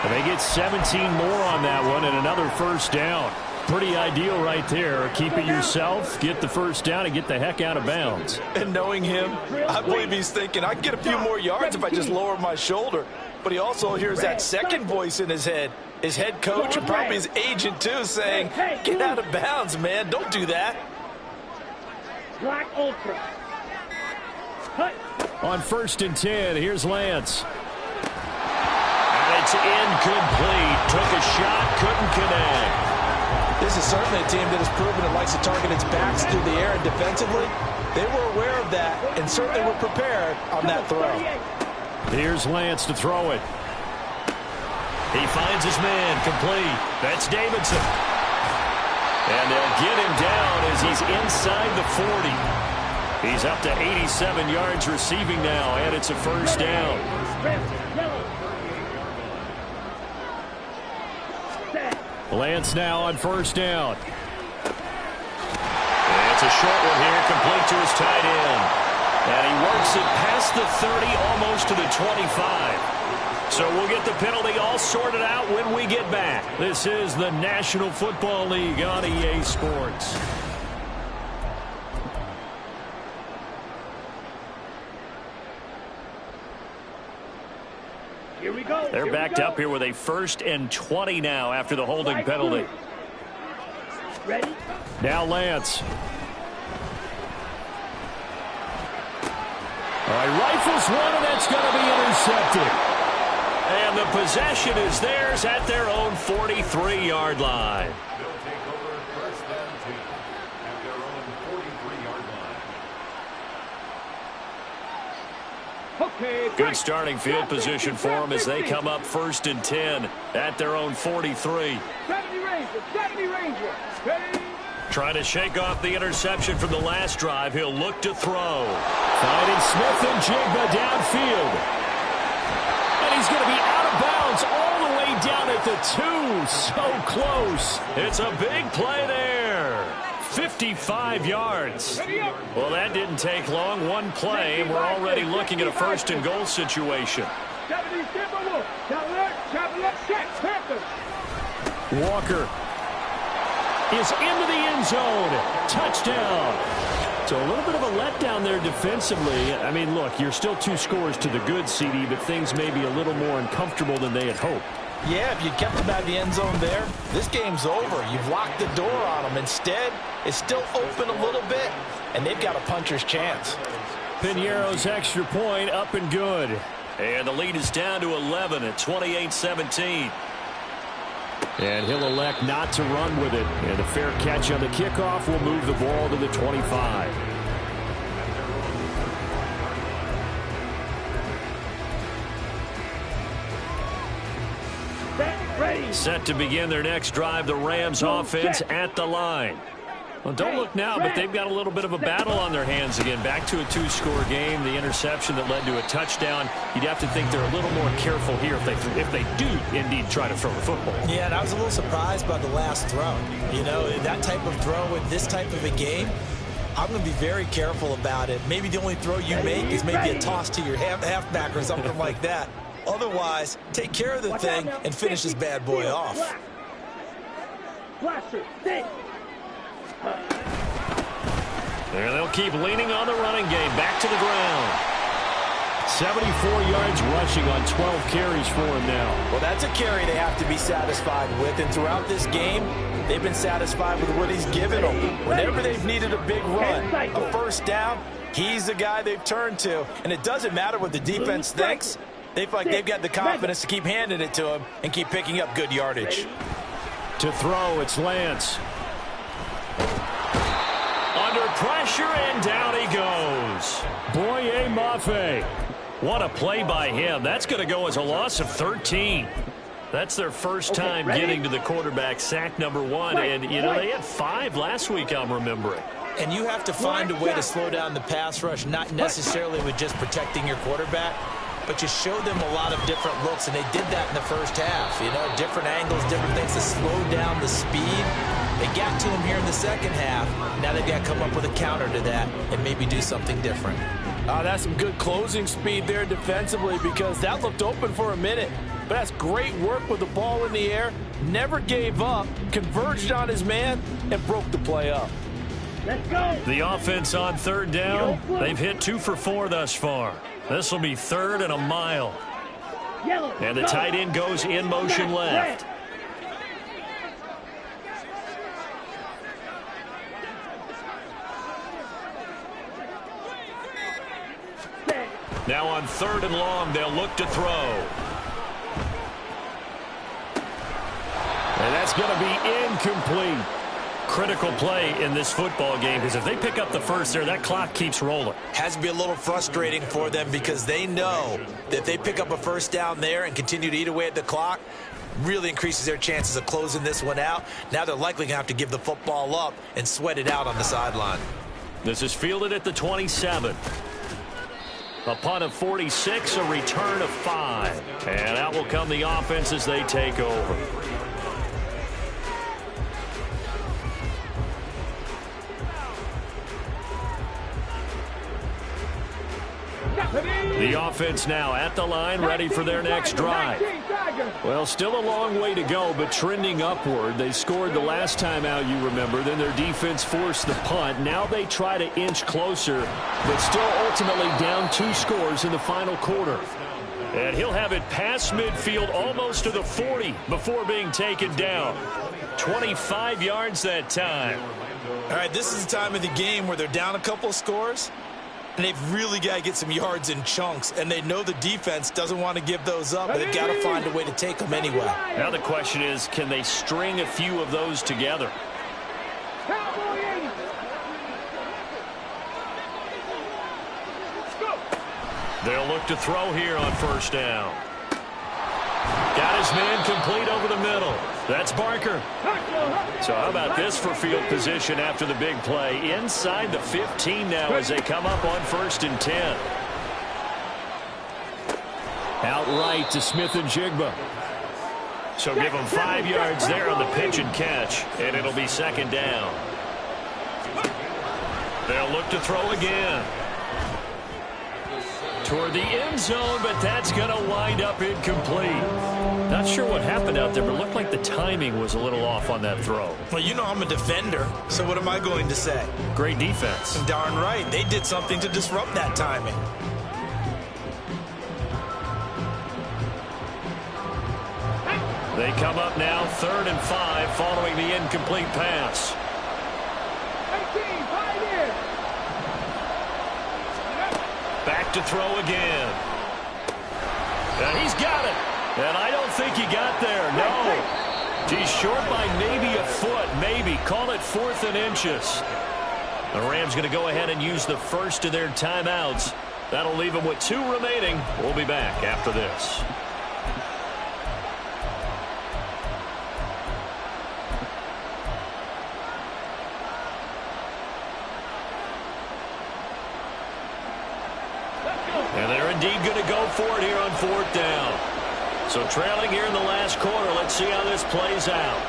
[SPEAKER 5] And they get 17 more on that one and another first down. Pretty ideal right there. Keep it yourself, get the first down, and get the heck out of bounds.
[SPEAKER 3] And knowing him, I believe he's thinking, I can get a few more yards if I just lower my shoulder. But he also hears that second voice in his head, his head coach and probably his agent too, saying, get out of bounds, man. Don't do that.
[SPEAKER 2] Black Ultra. Cut.
[SPEAKER 5] On 1st and 10, here's Lance.
[SPEAKER 1] And it's incomplete. Took a shot, couldn't connect.
[SPEAKER 3] This is certainly a team that has proven it likes to target its backs through the air, and defensively, they were aware of that and certainly were prepared on that throw.
[SPEAKER 5] Here's Lance to throw it.
[SPEAKER 1] He finds his man, complete. That's Davidson. And they'll get him down as he's inside the 40. He's up to 87 yards receiving now, and it's a first down.
[SPEAKER 5] Lance now on 1st down.
[SPEAKER 1] And it's a short one here, complete to his tight end. And he works it past the 30, almost to the 25. So we'll get the penalty all sorted out when we get back. This is the National Football League on EA Sports.
[SPEAKER 2] Here we go.
[SPEAKER 1] They're backed up here with a 1st and 20 now after the holding penalty.
[SPEAKER 2] Ready?
[SPEAKER 5] Now Lance. All right, rifles one, and that's going to be intercepted.
[SPEAKER 1] And the possession is theirs at their own 43-yard line.
[SPEAKER 6] They'll take over 1st and 10 at their own 43-yard line.
[SPEAKER 2] Okay.
[SPEAKER 1] Good starting field position for them as they come up 1st and 10 at their own 43.
[SPEAKER 2] 70 Ranger. 70 Ranger. Ready?
[SPEAKER 1] Trying to shake off the interception from the last drive. He'll look to throw.
[SPEAKER 5] Finding Smith and Jigba downfield. And he's going to be out of bounds all the way down at the 2. So close.
[SPEAKER 1] It's a big play there. 55 yards. Well, that didn't take long. One play, and we're already looking at a 1st and goal situation.
[SPEAKER 2] 70 Timberwolf. Traveler, check. Panthers.
[SPEAKER 5] Walker is into the end zone. Touchdown. So a little bit of a letdown there defensively. I mean, look, you're still 2 scores to the good, CD, but things may be a little more uncomfortable than they had hoped.
[SPEAKER 3] Yeah, if you kept them out of the end zone there, this game's over. You've locked the door on them. Instead, it's still open a little bit, and they've got a puncher's chance.
[SPEAKER 5] Piniero's extra point up and good.
[SPEAKER 1] And the lead is down to 11 at 28-17.
[SPEAKER 5] And he'll elect not to run with it. And a fair catch on the kickoff will move the ball to the 25.
[SPEAKER 2] Ready.
[SPEAKER 1] Set to begin their next drive, the Rams offense at the line. Well, don't look now, but they've got a little bit of a battle on their hands again. Back to a 2-score game. The interception that led to a touchdown. You'd have to think they're a little more careful here if they do indeed try to throw the football.
[SPEAKER 4] Yeah, and I was a little surprised by the last throw. You know, that type of throw in this type of a game, I'm going to be very careful about it. Maybe the only throw you make is maybe a toss to your halfback or something like that. Otherwise, take care of the thing and finish this bad boy off.
[SPEAKER 2] Blaster, stay.
[SPEAKER 1] And they'll keep leaning on the running game. Back to the ground.
[SPEAKER 5] 74 yards rushing on 12 carries for him now.
[SPEAKER 3] Well, that's a carry they have to be satisfied with. And throughout this game, they've been satisfied with what he's given them. Whenever they've needed a big run, a 1st down, he's the guy they've turned to. And it doesn't matter what the defense thinks. They feel like they've got the confidence to keep handing it to him and keep picking up good yardage.
[SPEAKER 5] To throw, it's Lance.
[SPEAKER 1] Under pressure, and down he goes.
[SPEAKER 5] Boye Mafe.
[SPEAKER 1] What a play by him. That's going to go as a loss of 13. That's their first time getting to the quarterback, sack number 1. And, you know, they had 5 last week, I'm remembering.
[SPEAKER 4] And you have to find a way to slow down the pass rush, not necessarily with just protecting your quarterback, but you show them a lot of different looks, and they did that in the first half. You know, different angles, different things to slow down the speed. They got to him here in the second half. Now they've got to come up with a counter to that and maybe do something different.
[SPEAKER 3] That's some good closing speed there defensively, because that looked open for a minute. But that's great work with the ball in the air. Never gave up, converged on his man, and broke the play up.
[SPEAKER 2] Let's go.
[SPEAKER 1] The offense on 3rd down. They've hit 2 for 4 thus far. This will be 3rd and a mile.
[SPEAKER 2] Yellow.
[SPEAKER 1] And the tight end goes in motion left. Now on 3rd and long, they'll look to throw.
[SPEAKER 5] And that's going to be incomplete. Critical play in this football game, because if they pick up the first there, that clock keeps rolling.
[SPEAKER 4] Has to be a little frustrating for them because they know that if they pick up a first down there and continue to eat away at the clock, really increases their chances of closing this one out. Now they're likely going to have to give the football up and sweat it out on the sideline.
[SPEAKER 1] This is fielded at the 27. A punt of 46, a return of 5. And out will come the offense as they take over. The offense now at the line, ready for their next drive. Well, still a long way to go, but trending upward. They scored the last time out, you remember. Then their defense forced the punt. Now they try to inch closer, but still ultimately down 2 scores in the final quarter. And he'll have it past midfield, almost to the 40 before being taken down. 25 yards that time.
[SPEAKER 4] All right, this is the time of the game where they're down a couple of scores, and they've really got to get some yards in chunks, and they know the defense doesn't want to give those up, but they've got to find a way to take them anyway.
[SPEAKER 1] Now the question is, can they string a few of those together? They'll look to throw here on 1st down. Got his man complete over the middle. That's Barker. So how about this for field position after the big play? Inside the 15 now as they come up on 1st and 10. Outright to Smith and Jigba. So give them 5 yards there on the pitch and catch, and it'll be 2nd down. They'll look to throw again. Toward the end zone, but that's going to wind up incomplete. Not sure what happened out there, but it looked like the timing was a little off on that throw.
[SPEAKER 4] Well, you know I'm a defender, so what am I going to say?
[SPEAKER 1] Great defense.
[SPEAKER 4] Darn right. They did something to disrupt that timing.
[SPEAKER 1] They come up now 3rd and 5 following the incomplete pass.
[SPEAKER 2] 18, 5 years.
[SPEAKER 1] Back to throw again. And he's got it. And I don't think he got there. No. He's short by maybe a foot. Maybe. Call it 4th and inches. The Rams going to go ahead and use the first of their timeouts. That'll leave them with 2 remaining. We'll be back after this. And they're indeed going to go for it here on 4th down. So trailing here in the last quarter. Let's see how this plays out.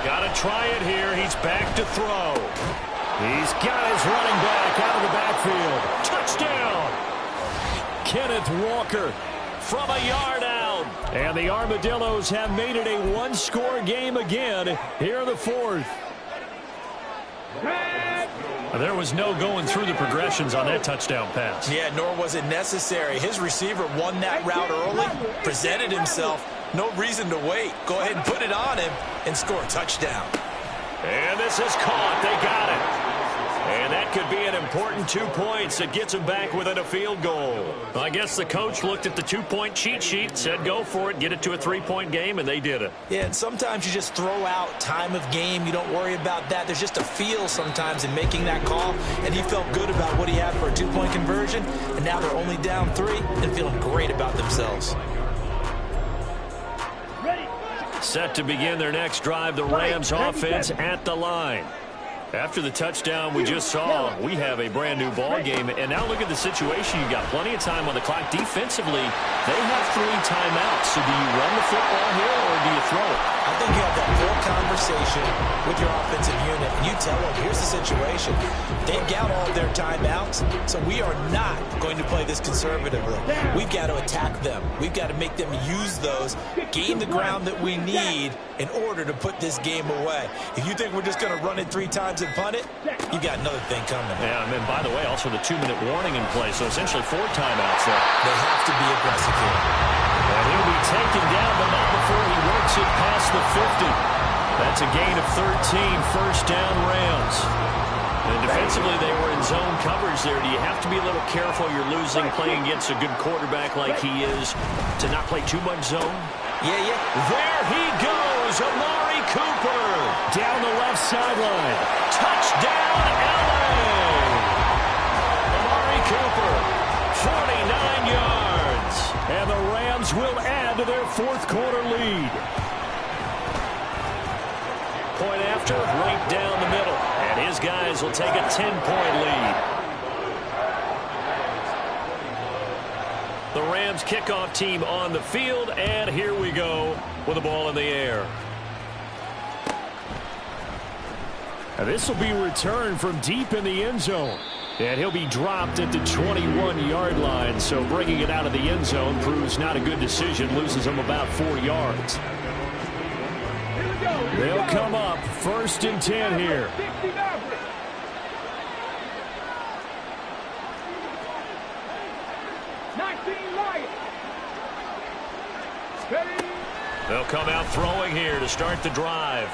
[SPEAKER 1] Got to try it here. He's back to throw. He's got his running back out of the backfield. Touchdown! Kenneth Walker from a yard out. And the Armadillos have made it a 1-score game again here in the 4th. There was no going through the progressions on that touchdown pass.
[SPEAKER 4] Yeah, nor was it necessary. His receiver won that route early, presented himself. No reason to wait. Go ahead and put it on him and score a touchdown.
[SPEAKER 1] And this is caught. They got it. And that could be an important 2 points that gets them back within a field goal. I guess the coach looked at the 2-point cheat sheet, said go for it, get it to a 3-point game, and they did it.
[SPEAKER 4] Yeah, and sometimes you just throw out time of game. You don't worry about that. There's just a feel sometimes in making that call, and he felt good about what he had for a 2-point conversion, and now they're only down 3 and feeling great about themselves.
[SPEAKER 1] Set to begin their next drive, the Rams offense at the line. After the touchdown we just saw, we have a brand-new ball game. And now look at the situation. You've got plenty of time on the clock. Defensively, they have 3 timeouts. So do you run the football here or do you throw it?
[SPEAKER 4] I think you have that full conversation with your offensive unit, and you tell them, here's the situation. They've got all of their timeouts, so we are not going to play this conservatively. We've got to attack them. We've got to make them use those, gain the ground that we need in order to put this game away. If you think we're just going to run it 3 times and punt it, you've got another thing coming.
[SPEAKER 1] Yeah, and then, by the way, also the 2-minute warning in play, so essentially 4 timeouts there.
[SPEAKER 4] They have to be aggressive here.
[SPEAKER 1] And he'll be taken down, but not before he works it past the 50.
[SPEAKER 5] That's a gain of 13, first down Rams. And defensively, they were in zone coverage there. Do you have to be a little careful? You're losing playing against a good quarterback like he is to not play too much zone?
[SPEAKER 4] Yeah.
[SPEAKER 5] There he goes, Amari Cooper. Down the left sideline. Touchdown, LA. Amari Cooper, 49 yards. And the Rams will add to their fourth quarter lead. Point after, right down the middle. And his guys will take a 10-point lead. The Rams kickoff team on the field, and here we go with the ball in the air. And this will be returned from deep in the end zone. And he'll be dropped at the 21-yard line, so bringing it out of the end zone proves not a good decision, loses him about 4 yards. They'll come up first and 10 here. They'll come out throwing here to start the drive.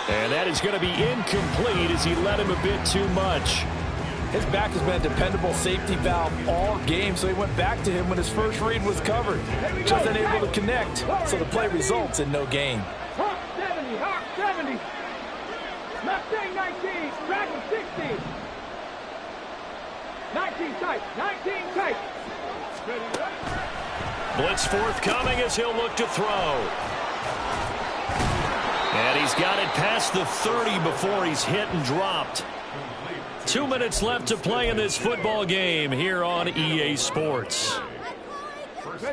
[SPEAKER 5] And that is going to be incomplete as he led him a bit too much.
[SPEAKER 3] His back has been a dependable safety valve all game, so he went back to him when his first read was covered. Just unable to connect, so the play results in no gain.
[SPEAKER 2] Hawk 70, Hawk 70. Mustang 19, Dragon 60. 19 tight, 19 tight.
[SPEAKER 5] Blitz forthcoming as he'll look to throw. And he's got it past the 30 before he's hit and dropped. 2 minutes left to play in this football game here on EA Sports.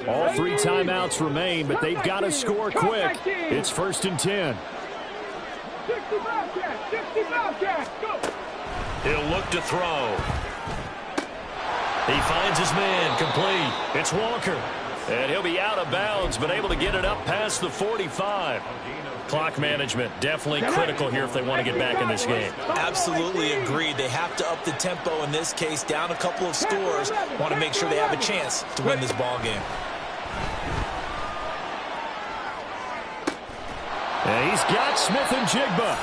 [SPEAKER 5] All 3 timeouts remain, but they've got to score quick. It's first and 10.
[SPEAKER 2] 60 Bobcat, go.
[SPEAKER 5] He'll look to throw. He finds his man, complete. It's Walker. And he'll be out of bounds, but able to get it up past the 45. Clock management definitely critical here if they want to get back in this game.
[SPEAKER 4] Absolutely agreed. They have to up the tempo in this case, down a couple of scores. Want to make sure they have a chance to win this ball game.
[SPEAKER 5] And he's got Smith and Jigba.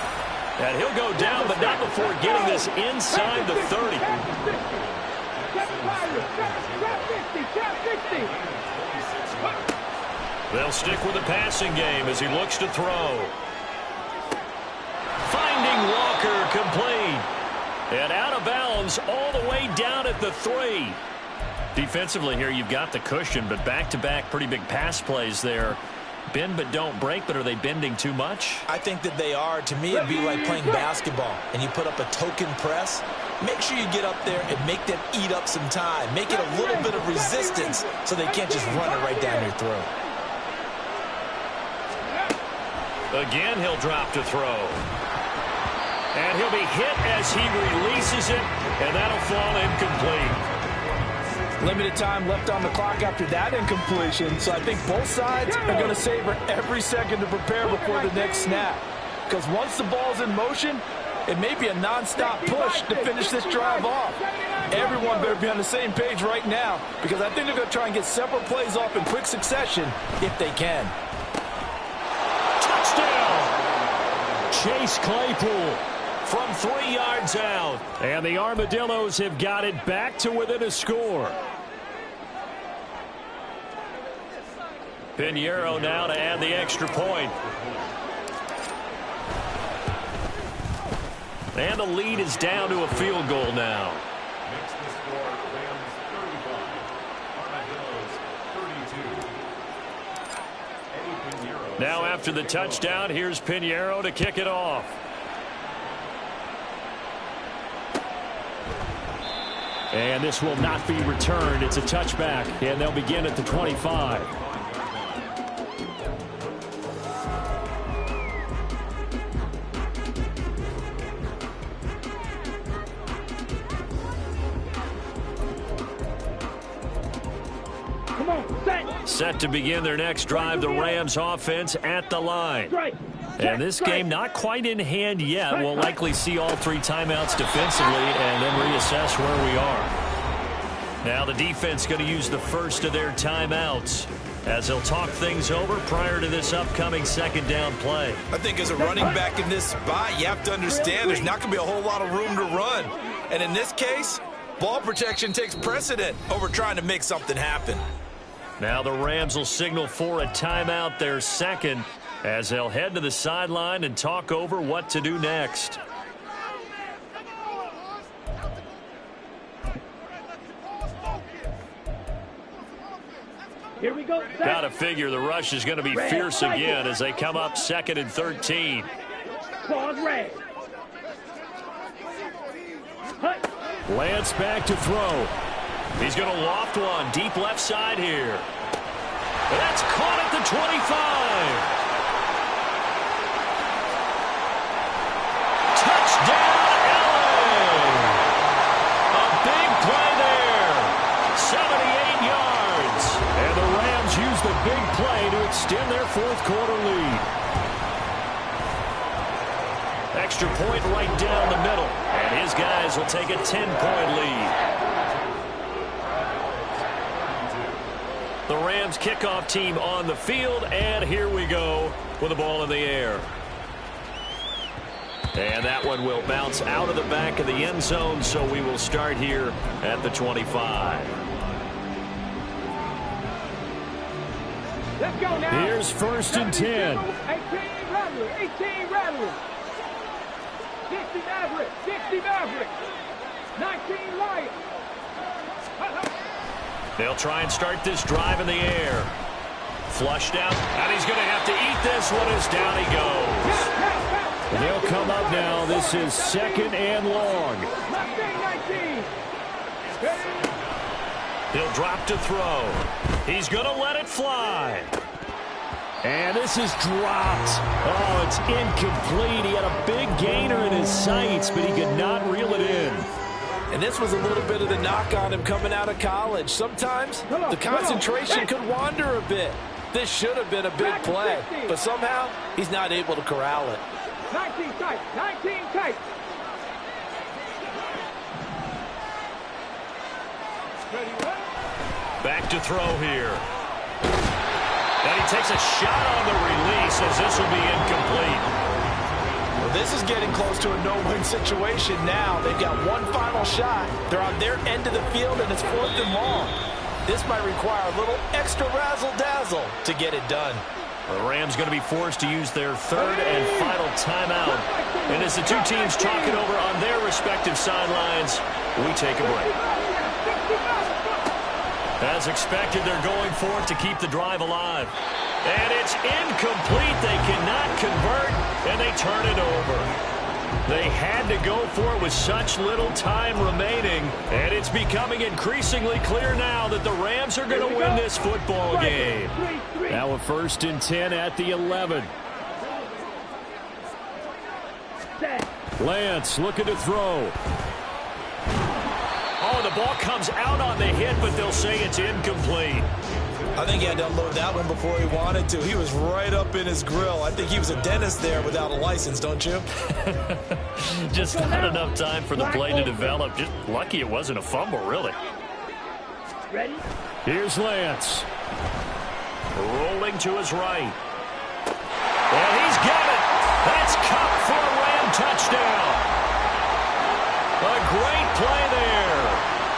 [SPEAKER 5] And he'll go down, but not before getting this inside the 30. They'll stick with the passing game as he looks to throw. Finding Walker, complete. And out of bounds all the way down at the 3. Defensively here, you've got the cushion, but back-to-back pretty big pass plays there. Bend but don't break, but are they bending too much?
[SPEAKER 4] I think that they are. To me, it'd be like playing basketball, and you put up a token press. Make sure you get up there and make them eat up some time. Make it a little bit of resistance so they can't just run it right down your throat.
[SPEAKER 5] Again, he'll drop to throw. And he'll be hit as he releases it, and that'll fall incomplete.
[SPEAKER 3] Limited time left on the clock after that incompletion, so I think both sides are going to savor every second to prepare before the next snap. Because once the ball's in motion, it may be a non-stop push to finish this drive off. Everyone better be on the same page right now, because I think they're going to try and get several plays off in quick succession if they can.
[SPEAKER 5] Chase Claypool from 3 yards out. And the Armadillos have got it back to within a score. Pinheiro now to add the extra point. And the lead is down to a field goal now.
[SPEAKER 6] Makes the score Rams 35, Armadillos 32.
[SPEAKER 5] Now after the touchdown, here's Pinheiro to kick it off. And this will not be returned. It's a touchback, and they'll begin at the 25. Set to begin their next drive, the Rams offense at the line. And this game not quite in hand yet. We'll likely see all 3 timeouts defensively and then reassess where we are. Now the defense going to use the first of their timeouts.
[SPEAKER 1] as he'll talk things over prior to this upcoming second down play.
[SPEAKER 3] I think as a running back in this spot, you have to understand there's not going to be a whole lot of room to run. And in this case, ball protection takes precedent over trying to make something happen.
[SPEAKER 1] Now the Rams will signal for a timeout, their second, as they'll head to the sideline and talk over what to do next.
[SPEAKER 2] Here we go.
[SPEAKER 1] Got to figure the rush is going to be fierce again as they come up 2nd and 13.
[SPEAKER 2] Pause, red.
[SPEAKER 1] Lance back to throw. He's going to loft one deep left side here. That's caught at the 25. Touchdown, LA! A big play there. 78 yards. And the Rams use the big play to extend their fourth quarter lead. Extra point right down the middle. And his guys will take a 10-point lead. The Rams kickoff team on the field, and here we go with the ball in the air. And that one will bounce out of the back of the end zone, so we will start here at the 25.
[SPEAKER 2] Let's go now.
[SPEAKER 1] Here's 1st and 10.
[SPEAKER 2] 18 Rattler, 18 Rattler. 60 Maverick, 60 Maverick. 19 Lion.
[SPEAKER 1] They'll try and start this drive in the air. Flushed out, and he's going to have to eat this one as down he goes. And they'll come up now. This is 2nd and long.
[SPEAKER 2] 19.
[SPEAKER 1] He'll drop to throw. He's going to let it fly. And this is dropped. Oh, it's incomplete. He had a big gainer in his sights, but he could not reel it in.
[SPEAKER 3] And this was a little bit of the knock on him coming out of college. Sometimes the concentration could wander a bit. This should have been a big play, but somehow he's not able to corral it.
[SPEAKER 2] 19 tight, 19 tight.
[SPEAKER 1] Back to throw here. And he takes a shot on the release as this will be incomplete.
[SPEAKER 3] Well, this is getting close to a no-win situation now. They've got one final shot. They're on their end of the field, and it's 4th and long. This might require a little extra razzle-dazzle to get it done.
[SPEAKER 1] The Rams going to be forced to use their 3rd and final timeout. And as the two teams talk it over on their respective sidelines, we take a break. As expected, they're going for it to keep the drive alive. And it's incomplete. They cannot convert, and they turn it over. They had to go for it with such little time remaining, and it's becoming increasingly clear now that the Rams are going to win this football game. Now a 1st and 10 at the 11. Lance looking to throw. Oh, the ball comes out on the hit, but they'll say it's incomplete.
[SPEAKER 3] I think he had to unload that one before he wanted to. He was right up in his grill. I think he was a dentist there without a license, don't you?
[SPEAKER 1] Just not enough time for the play to develop. Just lucky it wasn't a fumble, really.
[SPEAKER 2] Ready?
[SPEAKER 1] Here's Lance. Rolling to his right. And he's got it. That's Cup for a Ram touchdown. A great play there.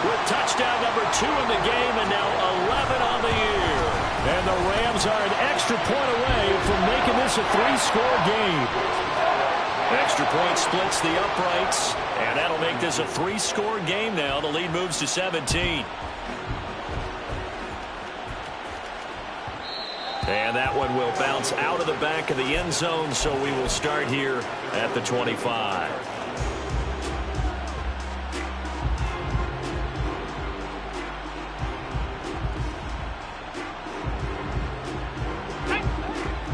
[SPEAKER 1] With touchdown number 2 in the game and now 11 on the year. And the Rams are an extra point away from making this a 3-score game. Extra point splits the uprights, and that'll make this a 3-score game now. The lead moves to 17. And that one will bounce out of the back of the end zone, so we will start here at the 25.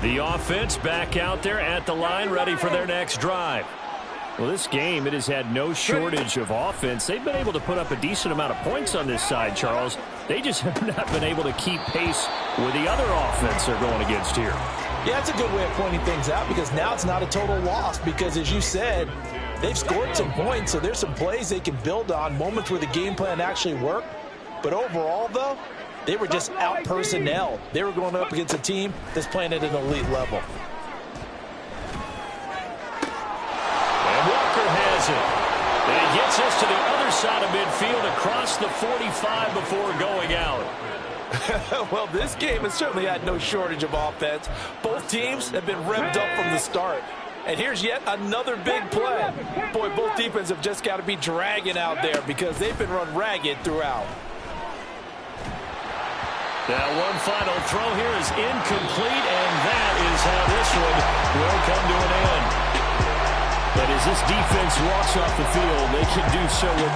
[SPEAKER 1] The offense back out there at the line, ready for their next drive. Well, this game, it has had no shortage of offense. They've been able to put up a decent amount of points on this side, Charles. They just have not been able to keep pace with the other offense they're going against here.
[SPEAKER 3] Yeah, it's a good way of pointing things out because now it's not a total loss because, as you said, they've scored some points, so there's some plays they can build on, moments where the game plan actually worked. But overall, though,
[SPEAKER 4] They were just out personnel. They were going up against a team that's playing at an elite level.
[SPEAKER 1] And Walker has it. And he gets us to the other side of midfield across the 45 before going out.
[SPEAKER 3] Well, this game has certainly had no shortage of offense. Both teams have been revved up from the start. And here's yet another big play. Boy, both defenses have just got to be dragging out there because they've been run ragged throughout.
[SPEAKER 1] Now one final throw here is incomplete, and that is how this one will come to an end. But as this defense walks off the field, they can do so with